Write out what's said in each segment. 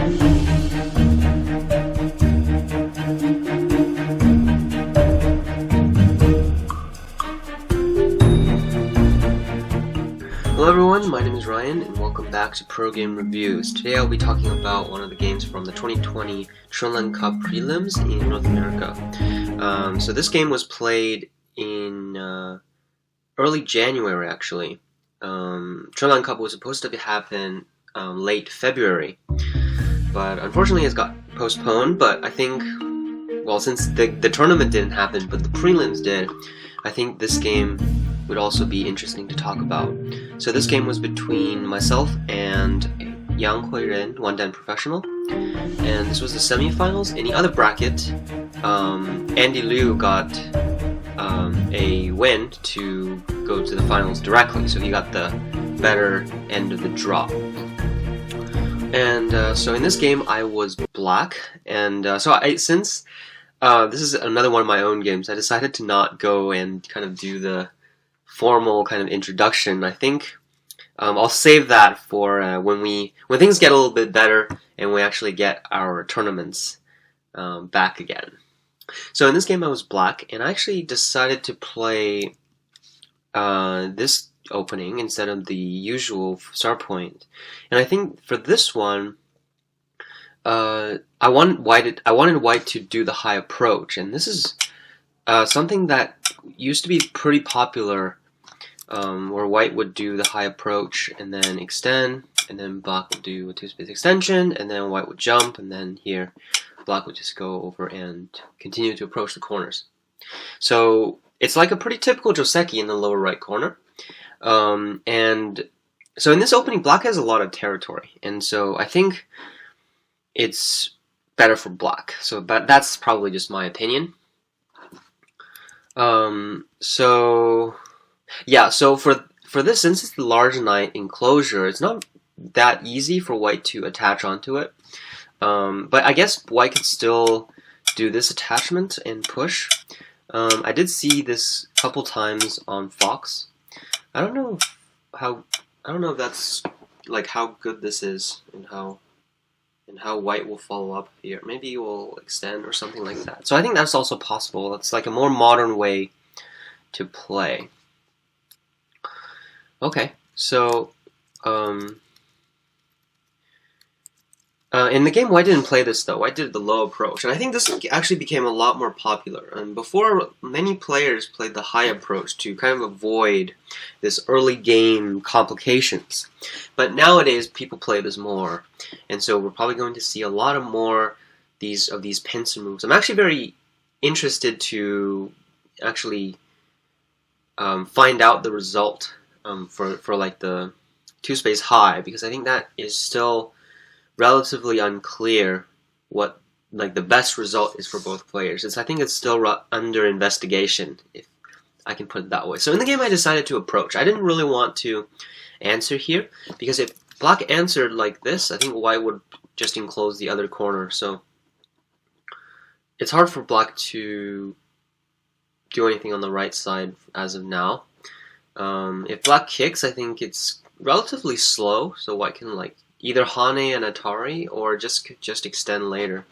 Hello everyone, my name is Ryan and welcome back to Pro Game Reviews. Today I'll be talking about one of the games from the 2020 Chunlan Cup Prelims in North America. So this game was played in early January actually. Chunlan Cup was supposed to happen late February, but unfortunately it's got postponed. But I think, well, since the tournament didn't happen but the prelims did, I think this game would also be interesting to talk about. So this game was between myself and Yang Huiren, one-dan professional, and this was the semifinals. In the other bracket, Andy Liu got a win to go to the finals directly, so he got the better end of the draw. And so in this game I was black, and since this is another one of my own games, I decided to not go and kind of do the formal kind of introduction. I think I'll save that for when things get a little bit better and we actually get our tournaments back again. So in this game I was black, and I actually decided to play this opening instead of the usual start point. And I think for this one, I wanted white to do the high approach, and this is something that used to be pretty popular, where white would do the high approach and then extend, and then black would do a two-space extension, and then white would jump, and then here black would just go over and continue to approach the corners. So it's like a pretty typical joseki in the lower right corner. And so in this opening, black has a lot of territory, and so I think it's better for black. So that's probably just my opinion. So for this, since it's the large knight enclosure, it's not that easy for white to attach onto it. But I guess white can still do this attachment and push. I did see this a couple times on Fox. I don't know if that's like how good this is and how white will follow up here. Maybe he will extend or something like that. So I think that's also possible. That's like a more modern way to play. Okay, so in the game, white didn't play this though. White did the low approach, and I think this actually became a lot more popular. And before, many players played the high approach to kind of avoid this early game complications. But nowadays, people play this more, and so we're probably going to see a lot of more of these pincer moves. I'm actually very interested to actually find out the result for like the two-space high, because I think that is still relatively unclear what like the best result is for both players. I think it's still under investigation, if I can put it that way. So in the game I decided to approach. I didn't really want to answer here, because if black answered like this, I think white would just enclose the other corner. So it's hard for black to do anything on the right side as of now. If black kicks, I think it's relatively slow, so white can like either Hane and Atari, or just extend later,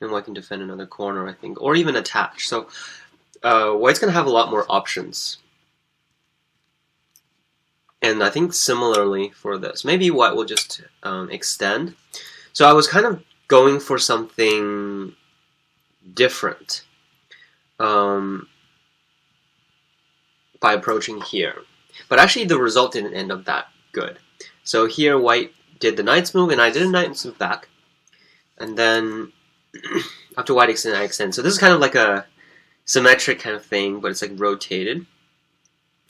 and white can defend another corner, I think, or even attach. So white's going to have a lot more options. And I think similarly for this, maybe white will just extend. So I was kind of going for something different by approaching here. But actually the result didn't end up that good. So here white did the knight's move, and I did a knight's move back. And then after white extend, I extend. So this is kind of like a symmetric kind of thing, but it's like rotated.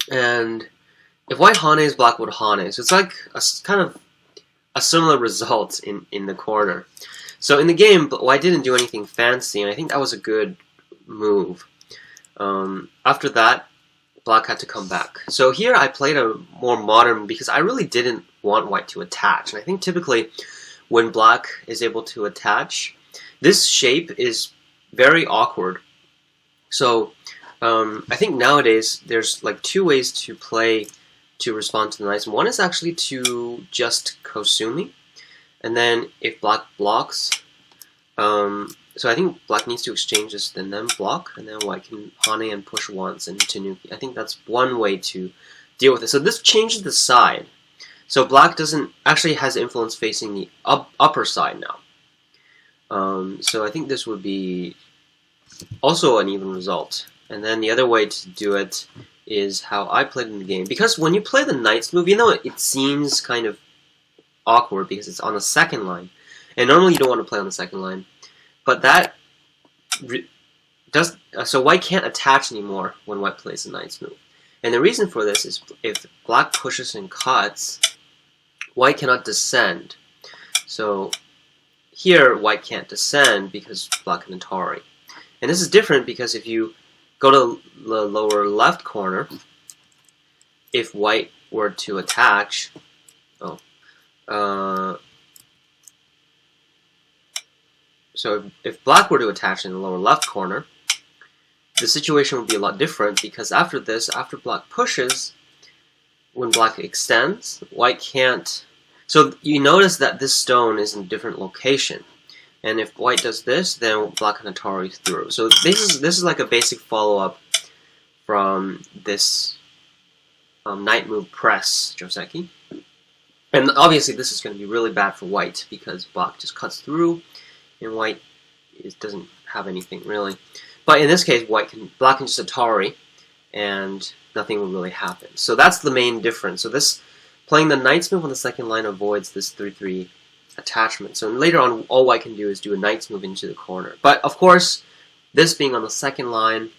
And if white hanes, black would hane. So it's like a kind of a similar result in the corner. So in the game, white didn't do anything fancy, and I think that was a good move. After that, black had to come back. So here I played a more modern, because I really didn't want white to attach. And I think typically when black is able to attach, this shape is very awkward. So I think nowadays there's like two ways to play to respond to the knights. One is actually to just Kosumi, And then if black blocks, so I think black needs to exchange this and then block, and then white can hane and push once and tanuki. I think that's one way to deal with it. So this changes the side. So black doesn't actually has influence facing the upper side now. So I think this would be also an even result. And then the other way to do it is how I played in the game. Because when you play the knight's move, you know, it seems kind of awkward because it's on the second line. And normally you don't want to play on the second line. But that so white can't attach anymore when white plays the knight's move. And the reason for this is if black pushes and cuts, white cannot descend. So here white can't descend because black can Atari. And this is different because if you go to the lower left corner, if white were to attach, so if black were to attach in the lower left corner, the situation would be a lot different because after this, after black pushes, when black extends, white can't. So you notice that this stone is in a different location. And if white does this, then black can Atari through. So this is like a basic follow-up from this knight move press Joseki. And obviously this is going to be really bad for white because black just cuts through and white doesn't have anything really. But in this case, black can just Atari and nothing will really happen. So that's the main difference. So this playing the knight's move on the second line avoids this 3-3 attachment. So later on, all white can do is do a knight's move into the corner. But of course, this being on the second line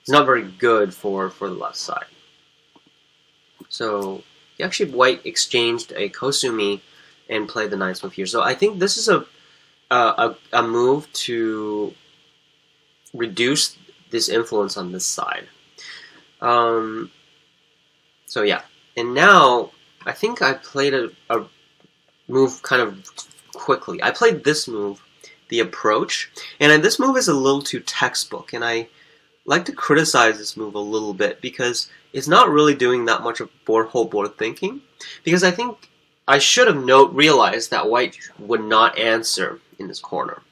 is not very good for the left side. So actually white exchanged a Kosumi and played the knight's move here. So I think this is a move to reduce this influence on this side. So yeah, and now I think I played a move kind of quickly. I played this move, the approach, and this move is a little too textbook, and I like to criticize this move a little bit because it's not really doing that much of whole board thinking, because I think I should have realized that white would not answer in this corner.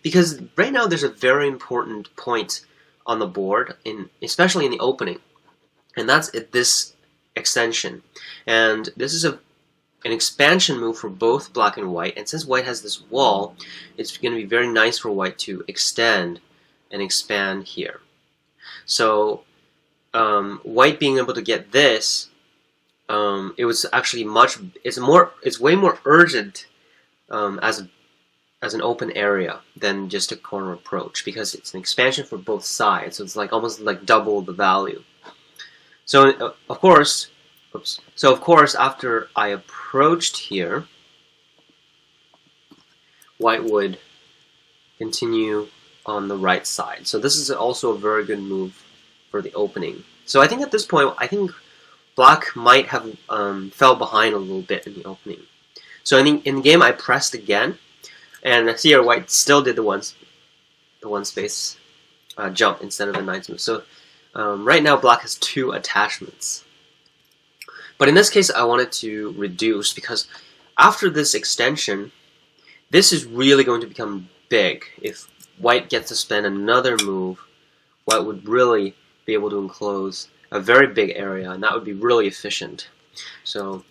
Because right now there's a very important point on the board, especially in the opening, and that's this extension. And this is an expansion move for both black and white, and since white has this wall, it's going to be very nice for white to extend and expand here. So white being able to get this, it was actually it's way more urgent as an open area than just a corner approach, because it's an expansion for both sides, so it's like almost like double the value. So of course, after I approached here, white would continue on the right side. So this is also a very good move for the opening. So I think at this point, I think black might have fell behind a little bit in the opening. So in the game, I pressed again, and here white still did the one space jump instead of the knight's move. So right now, black has 2 attachments. But in this case, I wanted to reduce, because after this extension, this is really going to become big. If white gets to spend another move, white would really be able to enclose a very big area, and that would be really efficient. So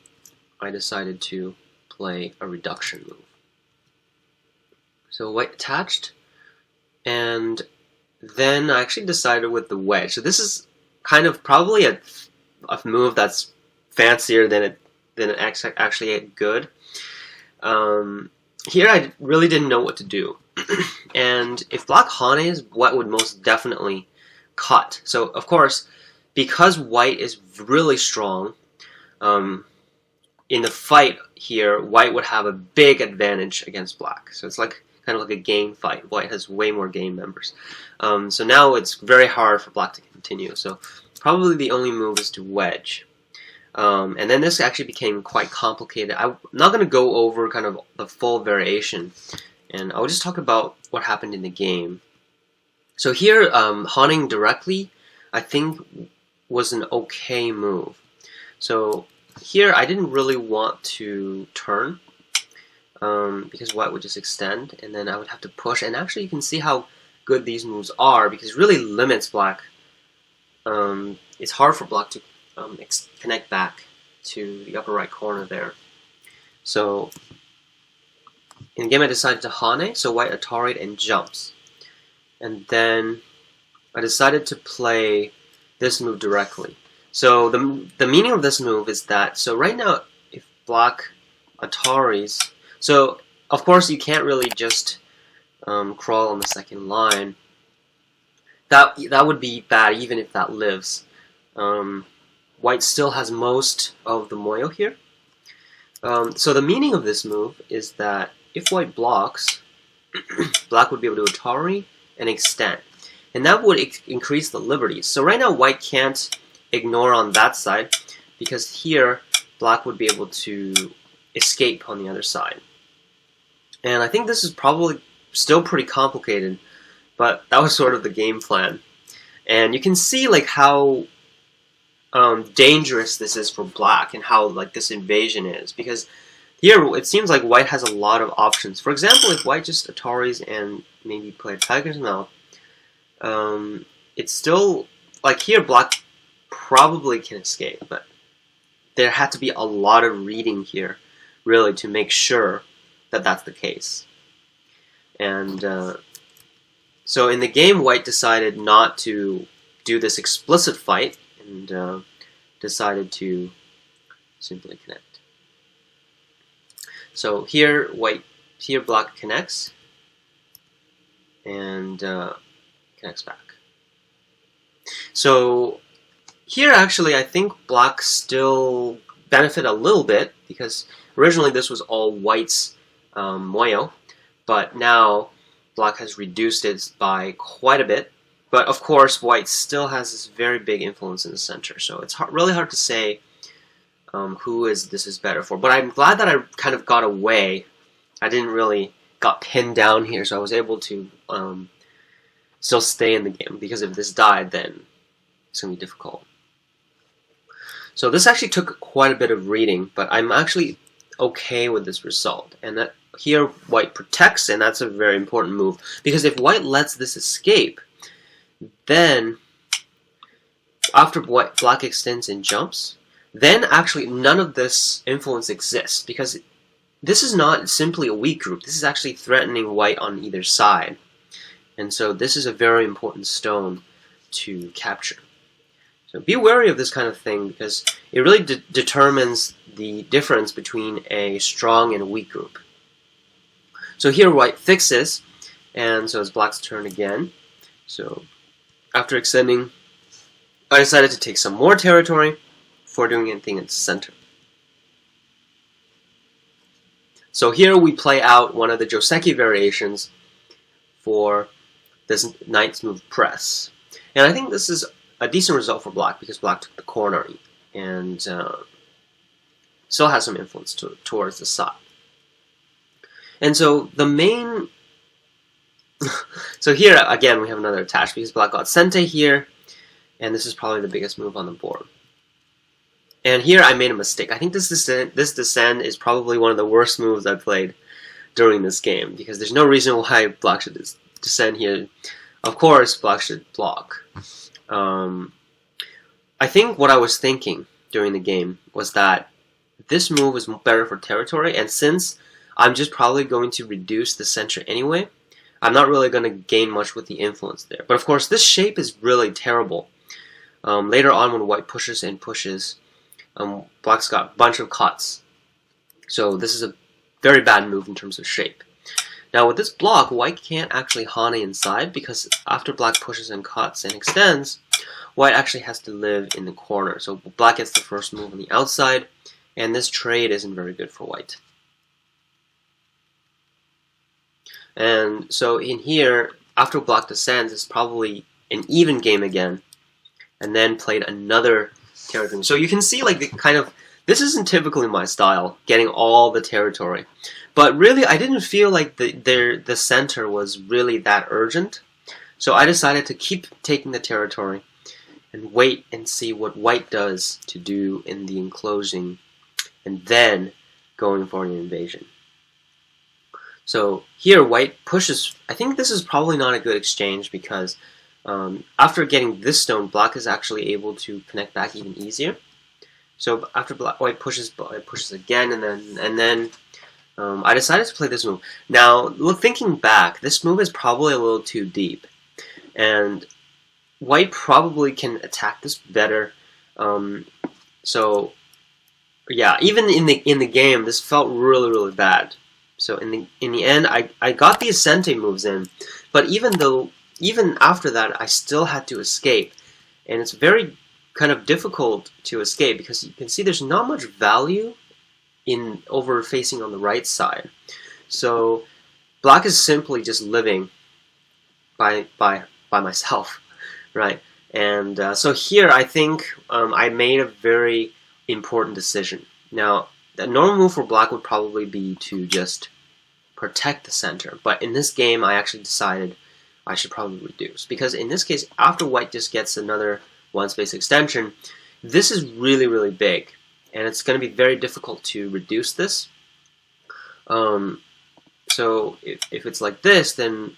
I decided to play a reduction move. So white attached, and then I actually decided with the wedge. So this is kind of probably a move that's fancier than it actually good. Here I really didn't know what to do. And if black hanes, white would most definitely cut. So of course, because white is really strong, in the fight here, white would have a big advantage against black. So it's like kind of like a game fight. White has way more game members. So now it's very hard for black to continue. So probably the only move is to wedge. And then this actually became quite complicated. I'm not going to go over kind of the full variation, and I'll just talk about what happened in the game. So here, haning directly, I think, was an okay move. So here, I didn't really want to turn. because white would just extend, and then I would have to push. And actually, you can see how good these moves are because it really limits black. It's hard for black to connect back to the upper right corner there. So in the game, I decided to Hane, so white Atari and jumps. And then I decided to play this move directly. So the meaning of this move is that, so right now, if black Ataris, so of course you can't really just crawl on the second line. That would be bad even if that lives. White still has most of the moyo here. So the meaning of this move is that if white blocks, black would be able to Atari and extend. And that would increase the liberties. So right now white can't ignore on that side because here black would be able to escape on the other side. And I think this is probably still pretty complicated, but that was sort of the game plan. And you can see like how dangerous this is for black and how like this invasion is, because here it seems like white has a lot of options. For example, if white just Ataris and maybe play Tiger's Mouth, it's still like here black probably can escape, but there had to be a lot of reading here really to make sure that that's the case. And so in the game, white decided not to do this explicit fight and decided to simply connect. So here black connects and connects back. So here actually I think black still benefit a little bit because originally this was all white's moyo, but now black has reduced it by quite a bit. But of course, white still has this very big influence in the center, so it's really hard to say this is better for. But I'm glad that I kind of got away. I didn't really got pinned down here, so I was able to still stay in the game, because if this died, then it's going to be difficult. So this actually took quite a bit of reading, but I'm actually okay with this result. And that here white protects, and that's a very important move, because if white lets this escape, then after black extends and jumps, then actually none of this influence exists, because this is not simply a weak group. This is actually threatening white on either side. And so this is a very important stone to capture. So be wary of this kind of thing, because it really determines the difference between a strong and a weak group. So here white fixes, and so it's black's turn again. So after extending, I decided to take some more territory before doing anything in the center. So here we play out one of the Joseki variations for this knight's move press. And I think this is a decent result for black, because black took the corner and still has some influence towards the side. And so the main... so here, again, we have another attach, because black got sente here, and this is probably the biggest move on the board. And here I made a mistake. I think this descend is probably one of the worst moves I played during this game, because there's no reason why black should descend here. Of course, black should block. I think what I was thinking during the game was that this move was better for territory, and since I'm just probably going to reduce the center anyway, I'm not really going to gain much with the influence there. But of course, this shape is really terrible. Later on, when white pushes and pushes, black's got a bunch of cuts. So this is a very bad move in terms of shape. Now with this block, white can't actually hane inside, because after black pushes and cuts and extends, white actually has to live in the corner. So black gets the first move on the outside, and this trade isn't very good for white. And so in here, after black descends, it's probably an even game again, and then played another territory. So you can see like the kind of, this isn't typically my style, getting all the territory. But really, I didn't feel like the center was really that urgent. So I decided to keep taking the territory and wait and see what white does to do in the enclosing, and then going for an invasion. So here white pushes. I think this is probably not a good exchange because after getting this stone, black is actually able to connect back even easier. So after white pushes again, and then I decided to play this move. Now, thinking back, this move is probably a little too deep, and white probably can attack this better. So yeah, even in the game, this felt really bad. So in the end, I got the Ascente moves in, but even after that, I still had to escape, and it's very kind of difficult to escape because you can see there's not much value in over facing on the right side. So black is simply just living by myself, right? And so here I think I made a very important decision. Now, the normal move for black would probably be to just protect the center, but in this game I actually decided I should probably reduce, because in this case, after white just gets another one space extension, this is really big, and it's going to be very difficult to reduce this. So if it's like this, then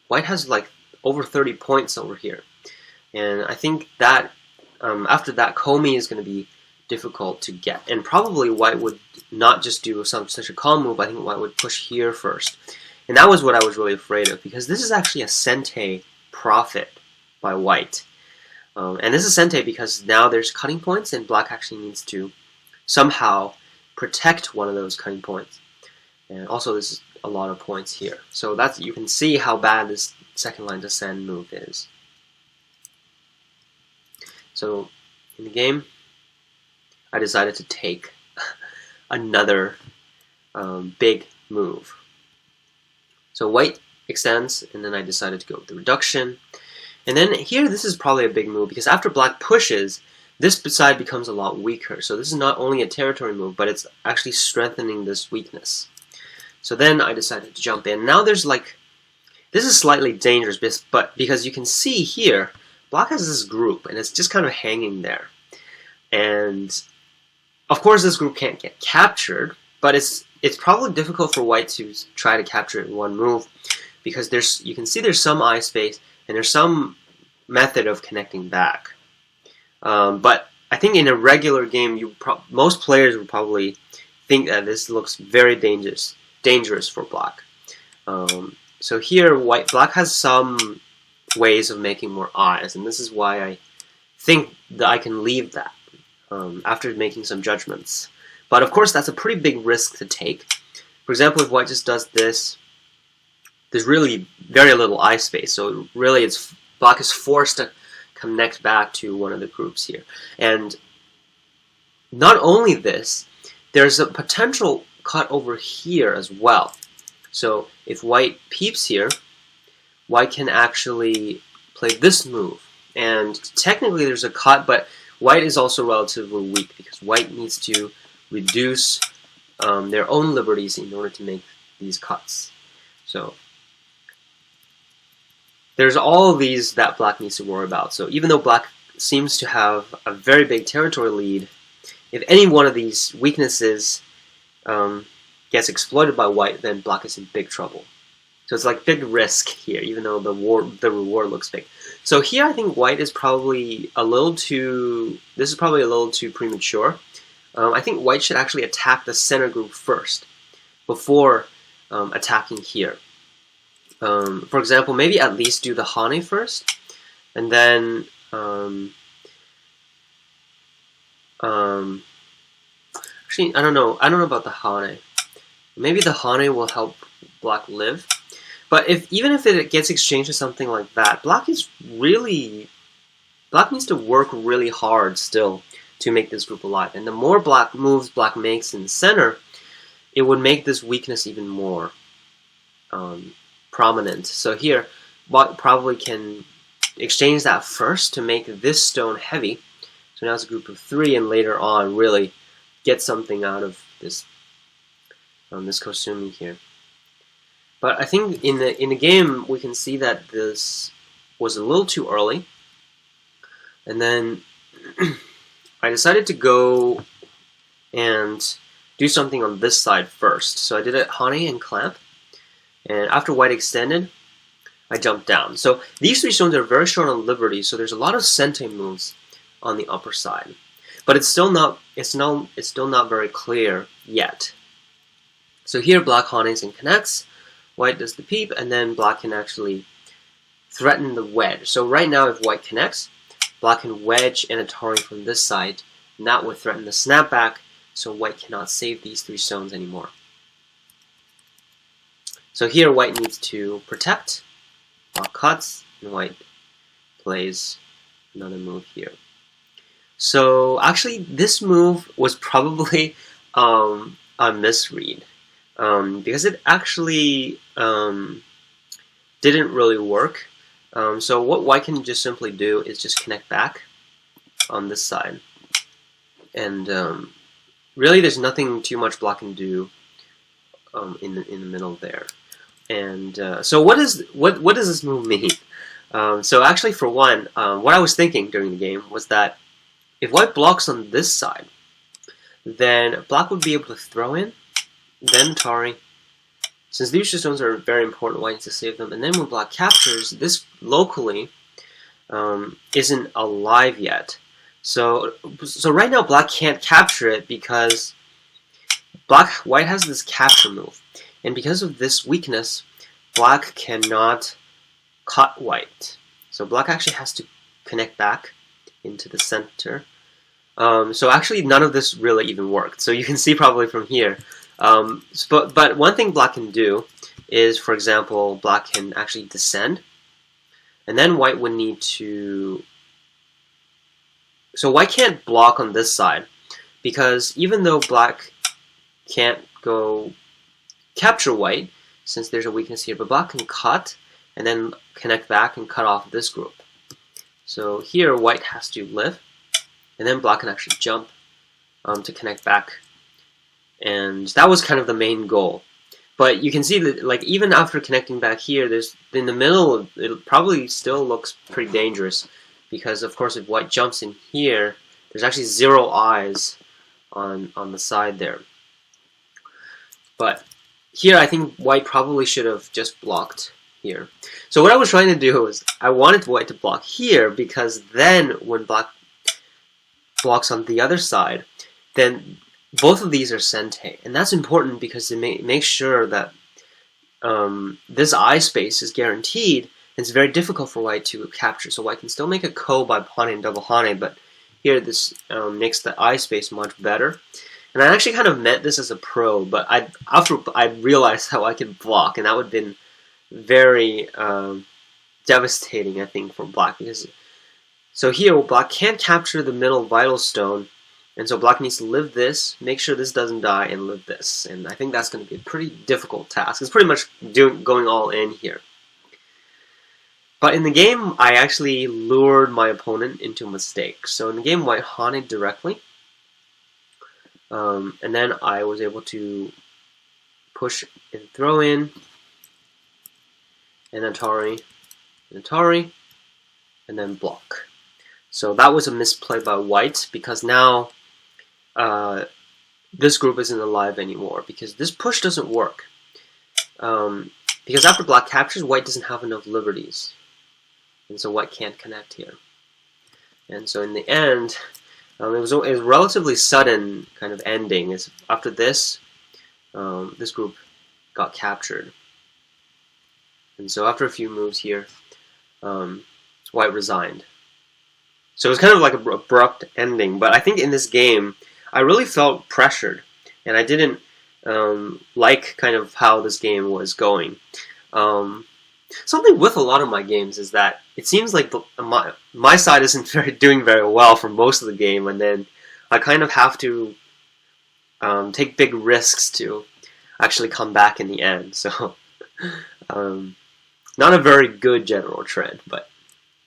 white has like over 30 points over here, and I think that after that, Komi is going to be difficult to get, and probably white would not just do such a calm move. I think white would push here first, and that was what I was really afraid of, because this is actually a Sente profit by white, and this is Sente because now there's cutting points, and black actually needs to somehow protect one of those cutting points, and also this is a lot of points here. So that's, you can see how bad this second line descend move is. So in the game, I decided to take another big move. So white extends, and then I decided to go with the reduction. And then here, this is probably a big move, because after black pushes, this side becomes a lot weaker. So this is not only a territory move, but it's actually strengthening this weakness. So then I decided to jump in. Now there's like, this is slightly dangerous, but because you can see here, black has this group, and it's just kind of hanging there. And of course, this group can't get captured, but it's probably difficult for white to try to capture it in one move, because you can see there's some eye space, and there's some method of connecting back. But I think in a regular game, most players would probably think that this looks very dangerous for black. So here, black has some ways of making more eyes, and this is why I think that I can leave that after making some judgments. But of course, that's a pretty big risk to take. For example, if white just does this, there's really very little eye space, so really black is forced to connect back to one of the groups here. And not only this, there's a potential cut over here as well. So if white peeps here, white can actually play this move. And technically there's a cut, but white is also relatively weak, because white needs to reduce their own liberties in order to make these cuts. So there's all of these that black needs to worry about. So even though black seems to have a very big territory lead, if any one of these weaknesses gets exploited by white, then black is in big trouble. So it's like big risk here, even though the reward looks big. So here I think white is probably a little too, this is probably a little too premature. I think white should actually attack the center group first, before attacking here. For example, maybe at least do the Hane first, and then actually I don't know about the Hane. Maybe the Hane will help black live. But even if it gets exchanged to something like that, black needs to work really hard still to make this group alive. And the more moves black makes in the center, it would make this weakness even more prominent. So here, black probably can exchange that first to make this stone heavy. So now it's a group of 3, and later on really get something out of this this Kosumi here. But I think in the game we can see that this was a little too early, and then I decided to go and do something on this side first. So I did a Hane and clamp, And after white extended, I jumped down. So these 3 stones are very short on liberty, so there's a lot of sente moves on the upper side. But it's still not very clear yet. So here black haunts and connects, white does the peep, and then black can actually threaten the wedge. So right now if white connects, black can wedge an Atari from this side, and that would threaten the snapback, so white cannot save these 3 stones anymore. So here white needs to protect, black cuts, and white plays another move here. So actually this move was probably a misread, because it actually didn't really work. So what white can just simply do is just connect back on this side. And really there's nothing too much black can do in the middle there. And so what does this move mean? So actually for one, what I was thinking during the game was that if white blocks on this side, then black would be able to throw in, then Atari. Since these 2 stones are very important, white needs to save them. And then when black captures, this locally isn't alive yet. So right now black can't capture it because white has this capture move. And because of this weakness, black cannot cut white. So black actually has to connect back into the center. So actually none of this really even worked. So you can see probably from here. But one thing black can do is, for example, black can actually descend. And then white would need to... So white can't block on this side, because even though black can't go capture white, since there's a weakness here, but black can cut and then connect back and cut off this group. So here white has to live, and then black can actually jump to connect back. And that was kind of the main goal. But you can see that, like, even after connecting back here, there's in the middle, it probably still looks pretty dangerous, because of course if white jumps in here, there's actually 0 eyes on the side there. But here I think white probably should have just blocked here. So what I was trying to do was I wanted white to block here, because then when black blocks on the other side, then both of these are sente, and that's important because it makes sure that this eye space is guaranteed. And it's very difficult for white to capture, so white can still make a ko by hane and double hane, but here this makes the eye space much better. And I actually kind of meant this as a pro, but after I realized how I could block, and that would have been very devastating, I think, for black. So here, black can't capture the middle vital stone, and so black needs to live this, make sure this doesn't die, and live this. And I think that's going to be a pretty difficult task. It's pretty much going all in here. But in the game, I actually lured my opponent into a mistake. So in the game, white haunted directly. And then I was able to push and throw in, and Atari, and then block. So that was a misplay by white, because now this group isn't alive anymore, because this push doesn't work. Because after black captures, white doesn't have enough liberties, and so white can't connect here. And so in the end, it was a relatively sudden kind of ending. After this, this group got captured. And so after a few moves here, white resigned. So it was kind of like an abrupt ending, but I think in this game, I really felt pressured, and I didn't like kind of how this game was going. Something with a lot of my games is that it seems like my side isn't doing very well for most of the game, and then I kind of have to take big risks to actually come back in the end. So not a very good general trend, but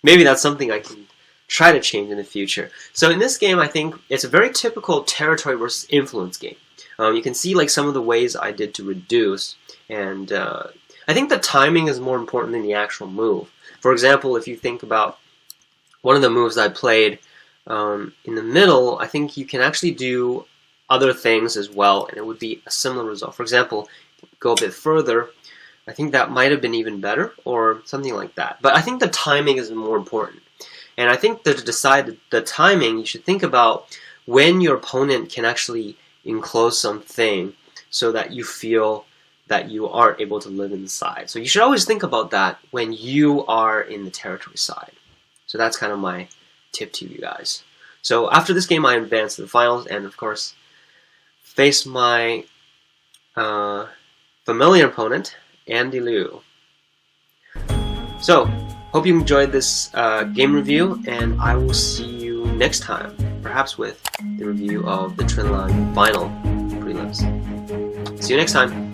maybe that's something I can try to change in the future. So in this game, I think it's a very typical territory versus influence game. You can see like some of the ways I did to reduce, and I think the timing is more important than the actual move. For example, if you think about one of the moves I played in the middle, I think you can actually do other things as well, and it would be a similar result. For example, go a bit further, I think that might have been even better, or something like that. But I think the timing is more important. And I think that to decide the timing, you should think about when your opponent can actually enclose something so that you feel that you aren't able to live inside. So you should always think about that when you are in the territory side. So that's kind of my tip to you guys. So after this game, I advanced to the finals, and of course, faced my familiar opponent, Andy Liu. So, hope you enjoyed this game review, and I will see you next time, perhaps with the review of the Chunlan final prelims. See you next time.